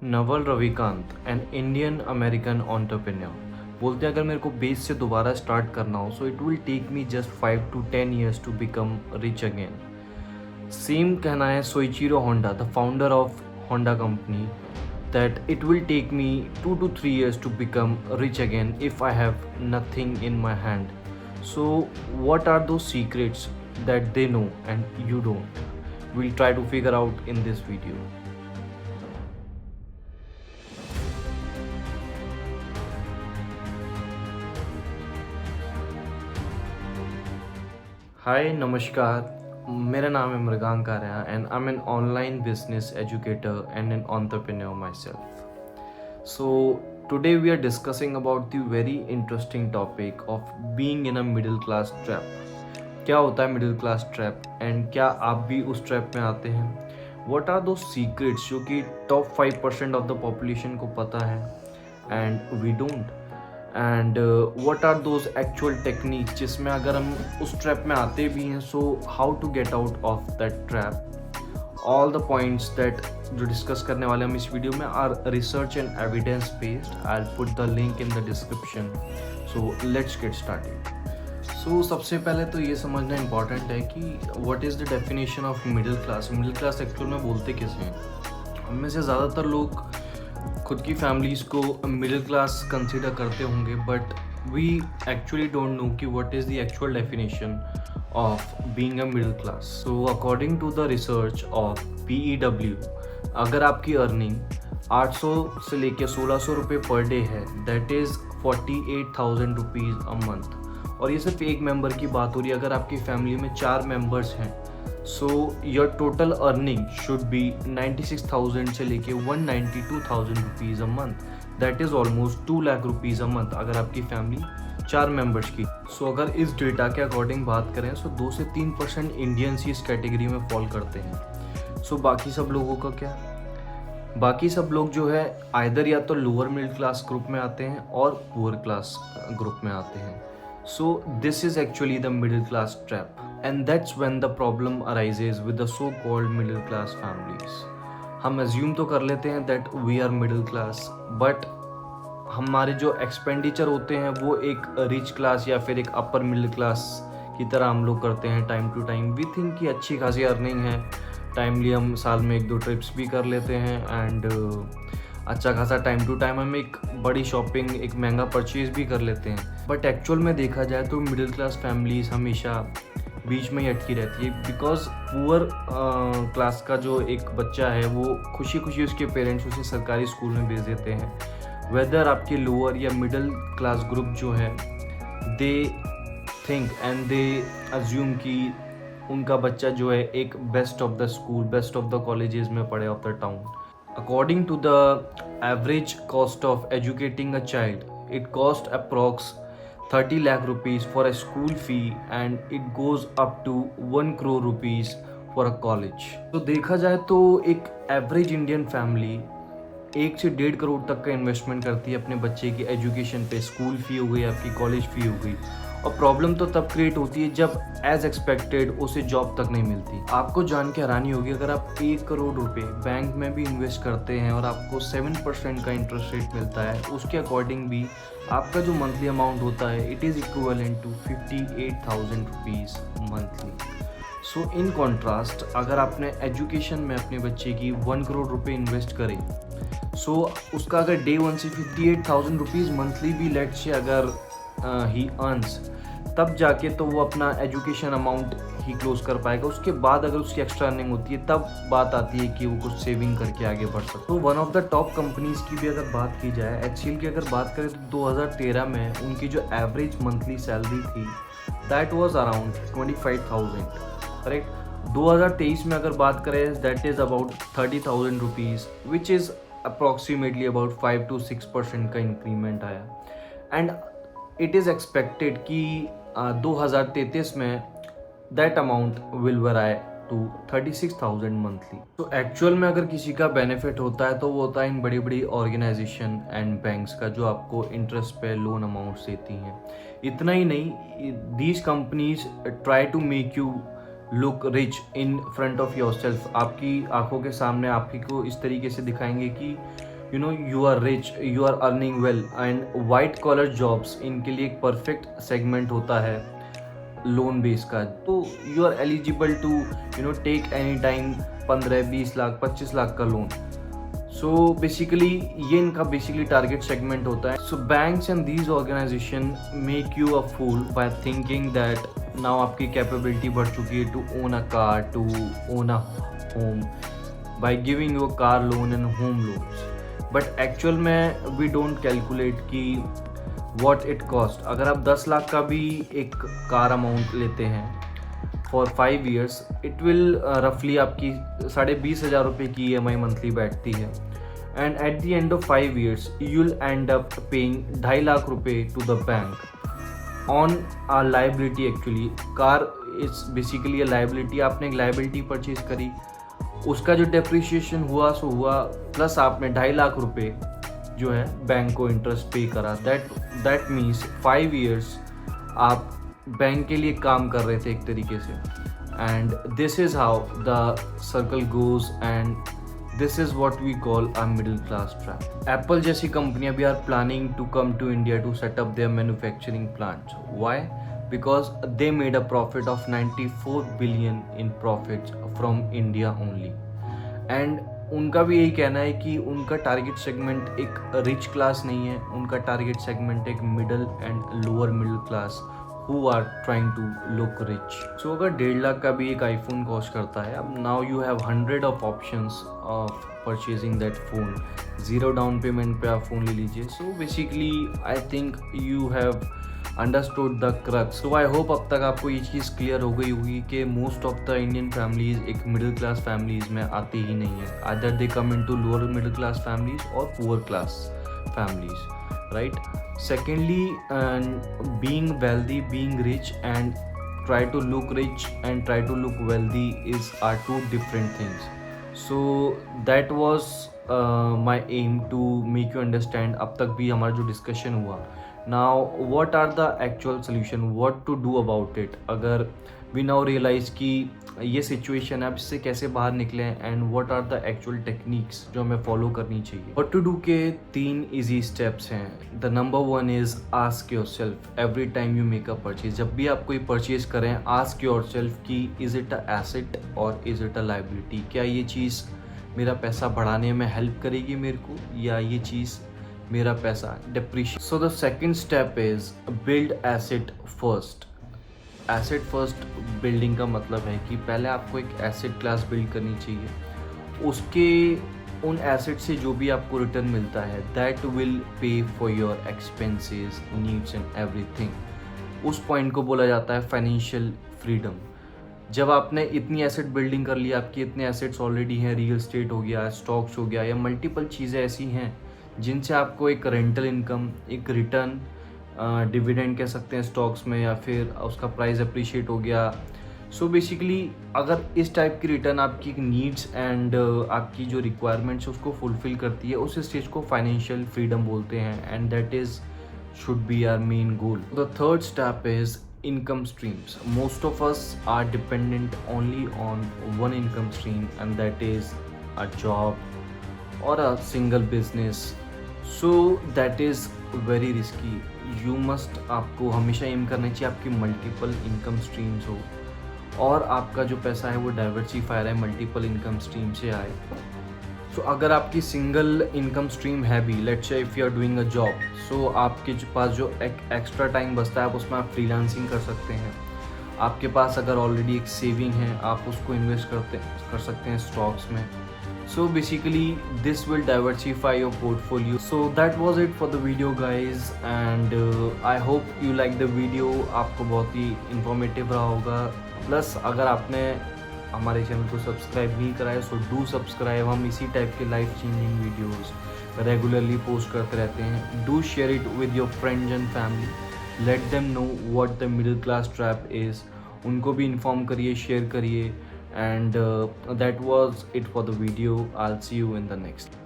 Naval Ravikant, an Indian American entrepreneur, बोलते हैं अगर मेरे को बेस से दोबारा स्टार्ट करना हो so it will take me just 5 to 10 years to become rich again. Same कहना है Soichiro Honda, the founder of Honda company, that it will take me 2 to 3 years to become rich again if I have nothing in my hand. So what are those secrets that they know and you don't? We'll try to figure out in this video. Hi, नमस्कार, मेरा नाम है Mrigank Arya and I'm an online business educator and an entrepreneur myself. So today we are discussing about the very interesting topic of being in a middle class trap. क्या होता है middle class trap and क्या आप भी उस trap में आते हैं? What are those secrets जो कि टॉप 5% ऑफ द पॉपुलेशन को पता है and we don't? And what are those actual techniques जिसमें अगर हम उस ट्रैप में आते भी हैं so how to get out of that trap? All the points that जो डिस्कस करने वाले हम इस वीडियो में are research and evidence based. I will put the link in the description. So let's get started. So सबसे पहले तो ये समझना इम्पॉर्टेंट है कि what is the definition of middle class. Middle class actual में बोलते किसे हैं? हम में से ज़्यादातर लोग खुद की फैमिलीज़ को मिडिल क्लास कंसिडर करते होंगे, but we actually don't know कि what is the actual definition of being a middle class. So according to the research of PEW, अगर आपकी अर्निंग 800 से लेकर 1600 रुपये पर डे है, that is 48,000 rupees a month. और ये सिर्फ एक मेंबर की बात हो रही है। अगर आपकी फैमिली में 4 मेंबर्स हैं so your total earning should be 96,000 से लेके 192,000 rupees a month. That is almost 2 lakh rupees a month अगर आपकी फैमिली 4 मेंबर्स की। सो अगर इस डेटा के अकॉर्डिंग बात करें सो 2 से 3% इंडियंस ही इस कैटेगरी में फॉल करते हैं। सो बाकी सब लोगों का क्या? बाकी सब लोग जो है आइदर या तो लोअर मिडिल क्लास ग्रुप में आते हैं और पुअर क्लास ग्रुप में आते हैं। So this is actually the middle class trap, and that's when the problem arises with the so-called middle class families. हम assume तो कर लेते हैं that we are middle class, but हमारे जो एक्सपेंडिचर होते हैं वो एक रिच क्लास या फिर एक अपर मिडिल क्लास की तरह हम लोग करते हैं time to time. We think कि अच्छी खासी अर्निंग है, टाइमली हम साल में 1-2 ट्रिप्स भी कर लेते हैं एंड अच्छा खासा टाइम टू टाइम हम एक बड़ी शॉपिंग, एक महंगा परचेज भी कर लेते हैं। बट एक्चुअल में देखा जाए तो मिडिल क्लास फैमिलीज हमेशा बीच में ही अटकी रहती है, बिकॉज पुअर क्लास का जो एक बच्चा है वो खुशी खुशी उसके पेरेंट्स उसे सरकारी स्कूल में भेज देते हैं। वेदर आपके लोअर या मिडिल क्लास ग्रुप जो है they think and they assume कि उनका बच्चा जो है एक best of the school, best of the colleges में पढ़े of the town. According to the average cost of educating a child, it costs approx 30 lakh rupees for a school fee and it goes up to 1 crore rupees for a college. तो देखा जाए तो एक average Indian family 1 से 1.5 करोड़ तक का investment करती है अपने बच्चे की एजुकेशन पे। स्कूल फ़ी हो गई, आपकी कॉलेज फ़ी हो गई। और प्रॉब्लम तो तब क्रिएट होती है जब एज एक्सपेक्टेड उसे जॉब तक नहीं मिलती। आपको जान के हैरानी होगी, अगर आप 1 करोड़ रुपए बैंक में भी इन्वेस्ट करते हैं और आपको 7% का इंटरेस्ट रेट मिलता है, उसके अकॉर्डिंग भी आपका जो मंथली अमाउंट होता है it is equivalent to 58,000 rupees monthly. So in contrast अगर आपने एजुकेशन में अपने बच्चे की 1 करोड़ रुपए इन्वेस्ट करें सो उसका अगर डे 1 से 58,000 रुपीज़ मंथली भी लेट से अगर ही अर्न्स, तब जाके तो वो अपना एजुकेशन अमाउंट ही क्लोज कर पाएगा। उसके बाद अगर उसकी एक्स्ट्रा अर्निंग होती है तब बात आती है कि वो कुछ सेविंग करके आगे बढ़ सकता है। तो one of the top companies की भी अगर बात की जाए, HCL की अगर बात करें तो 2013 में उनकी जो एवरेज मंथली सैलरी थी दैट वाज अराउंड 25,000, करेक्ट। 2023 में अगर बात करें that is about 30,000 rupees, which is approximately about 5 to 6% का इंक्रीमेंट आया। एंड इट इज़ एक्सपेक्टेड कि 2033 में that amount will vary to 36,000 monthly. तो एक्चुअल में अगर किसी का बेनिफिट होता है तो वो होता है इन बड़ी बड़ी ऑर्गेनाइजेशन एंड बैंक्स का, जो आपको इंटरेस्ट पे लोन अमाउंट्स देती हैं। इतना ही नहीं, these companies try to make you look rich in front of yourself. आपकी आंखों के सामने आपकी को इस तरीके से दिखाएंगे कि you are rich, you are earning well, and white collar jobs इनके लिए एक परफेक्ट सेगमेंट होता है लोन बेस का। तो you are eligible to take any time 15-20 lakh 25 lakh का लोन। सो बेसिकली ये इनका बेसिकली टारगेट सेगमेंट होता है। So banks and these organization make you a fool by thinking that now आपकी कैपेबिलिटी बढ़ चुकी है to own a car, to own a home, by giving you car loan and home loans. But actual में we don't calculate कि what it cost. अगर आप 10 लाख का भी एक कार अमाउंट लेते हैं फॉर 5 years, इट विल रफली आपकी 20,500 रुपये की EMI मंथली बैठती है। And at the end of 5 years you will end up paying 2.5 lakh rupaye to the bank on a liability. Actually car is basically a liability. आपने एक लाइबिलिटी परचेज करी, उसका जो डेप्रिसिएशन हुआ सो हुआ, प्लस आपने 2.5 लाख रुपये जो है बैंक को इंटरेस्ट पे करा। दैट मीन्स 5 years आप बैंक के लिए काम कर रहे थे एक तरीके से। And this is how the circle goes, and this is what we call a middle class trap. Apple जैसी कंपनियां भी are planning to come to India to set up their manufacturing plants. Why? Because they made a profit of 94 billion in profits from India only. And उनका भी यही कहना है कि उनका टारगेट सेगमेंट एक रिच क्लास नहीं है, उनका टारगेट सेगमेंट एक middle and lower middle class who are trying to look rich. So अगर 1.5 लाख का भी एक आईफोन कॉस्ट करता है, अब now you have 100 of options of purchasing that phone. 0 down payment पे आप फ़ोन ले लीजिए। So basically I think you have understood the crux. So I hope अब तक आपको ये चीज़ क्लियर हो गई होगी कि most of the Indian families एक मिडिल क्लास फैमिलीज में आती ही नहीं है। Either they come into lower middle class families or poor class families, right? Secondly, being wealthy, being rich, and try to look rich and try to look wealthy are two different things. So that was my aim to make you understand अब तक भी हमारा जो discussion हुआ। Now what are the actual solution, what to do about it? अगर we now realize कि ये situation है, अब इससे कैसे बाहर निकलें, and what are the actual techniques जो हमें फॉलो करनी चाहिए। व्हाट टू डू के 3 इजी स्टेप्स हैं। The number 1 is ask yourself every time you make a purchase. जब भी आप कोई परचेज करें, आस्क योरसेल्फ कि इज इट अ एसेट और इज इट अ लायबिलिटी। क्या ये चीज़ मेरा पैसा बढ़ाने में हेल्प करेगी मेरे को, या ये चीज़ मेरा पैसा depreciate. So the second step is build asset first. Asset first building का मतलब है कि पहले आपको एक एसेट क्लास बिल्ड करनी चाहिए। उसके उन एसेट से जो भी आपको रिटर्न मिलता है, that will pay for your expenses, needs and everything. उस पॉइंट को बोला जाता है फाइनेंशियल फ्रीडम। जब आपने इतनी एसेट बिल्डिंग कर ली, आपकी इतने एसेट्स ऑलरेडी हैं, रियल स्टेट हो गया, स्टॉक्स हो गया, या मल्टीपल चीज़ें ऐसी हैं जिनसे आपको एक रेंटल इनकम, एक रिटर्न, डिविडेंड कह सकते हैं स्टॉक्स में, या फिर उसका प्राइस अप्रिशिएट हो गया। सो बेसिकली अगर इस टाइप की रिटर्न आपकी नीड्स एंड आपकी जो रिक्वायरमेंट्स उसको फुलफिल करती है, उस स्टेज को फाइनेंशियल फ्रीडम बोलते हैं, and that is should be our main goal. The third step is income streams. Most of us are dependent only on one income stream, and that is a job or a single business. So that is very risky. You must, आपको हमेशा M करना चाहिए आपकी multiple income streams हो, और आपका जो पैसा है वो डाइवर्सिफायर है, मल्टीपल इनकम स्ट्रीम से आए। सो अगर आपकी सिंगल इनकम स्ट्रीम है भी, let's say if you are doing a job, so आपके पास जो एक्स्ट्रा टाइम बचता है आप उसमें आप फ्रीलांसिंग कर सकते हैं। आपके पास अगर ऑलरेडी एक सेविंग है, आप उसको इन्वेस्ट कर सकते हैं स्टॉक्स में। So basically this will diversify your portfolio. So that was it for the video guys, and I hope you like the video. आपको बहुत ही इंफॉर्मेटिव रहा होगा। प्लस अगर आपने हमारे चैनल को सब्सक्राइब नहीं कराया, सो डू सब्सक्राइब। हम इसी टाइप के life changing videos regularly post करते रहते हैं। Do share it with your friends and family, let them know what the middle class trap is. उनको भी इन्फॉर्म करिए, शेयर करिए, and that was it for the video. I will see you in the next.